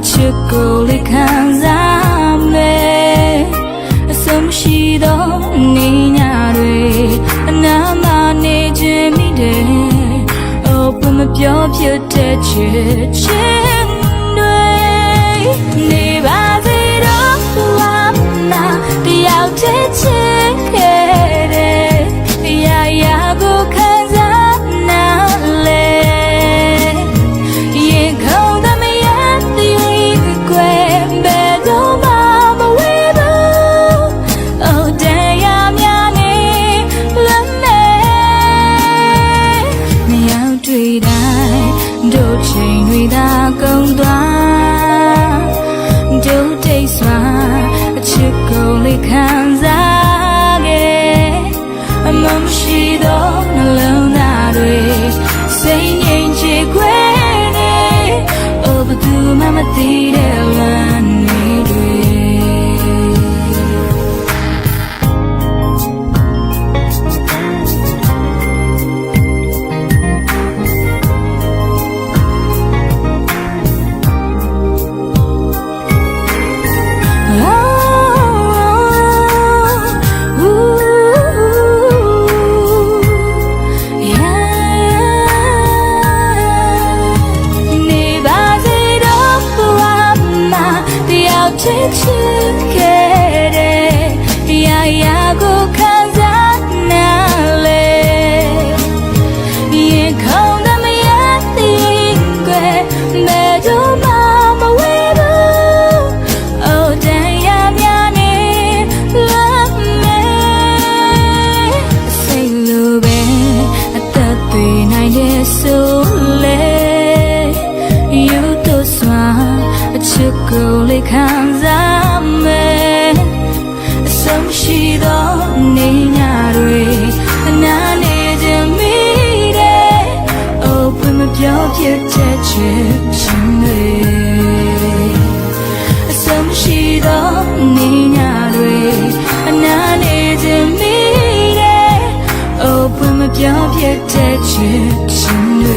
ချစ်ကိုလေးခံစားမယ်အဆုံးရှိသောနေညတွေအနားမှာနေခြင်းမိတယ်အိုဘမပြောဖြစ်တဲ့ချစ်ချင်းတွေနေပါစေတော့ဘဝမှာတယောက်တည်းချစ်ခဲ့တယ်ရာရာကိုခံစားနာလေရင်ခုန်သမယတည်းကွယ်ဘယ်တော့မှမဝေးဘူးအိုတရားများနေလမ်းနဲ့မရောက်တွေ့တိုင်းတို့ချိန်တွေသာကုန်သွားတို့တိတ်စွာအချစ်ကိုလေးခံစားခဲ့အမရှိသောနှလုံးသားတွေစိတ်ငြိမ်ချေခွဲနေအိုဘသူမှမသိတဲ့လမ်းတွေချစ်ချစ်ခဲ့တဲ့ရာရာကိုခံစားနာလေရင်ခုန်သမယတည်းကွယ်ဘယ်တော့မှမဝေးဘူးအိုတရားများနေလမ်းနဲ့စိတ်လိုပဲအသက်သေးနိုင်ရဲ့ဆိုလေယူတော့စွာအချစ်ကိုလေးခံစားမယ်အဆုံးရှိသောနေညတွေအနားနေခြင်းမိတယ်အိုဘမပြောဖြစ်တဲ့ချစ်ချင်းတွေအဆုံးရှိသောနေညတွေအနားနေခြင်းမိတယ်အိုဘမပြောဖြစ်တဲ့ချစ်ချင်းတွေ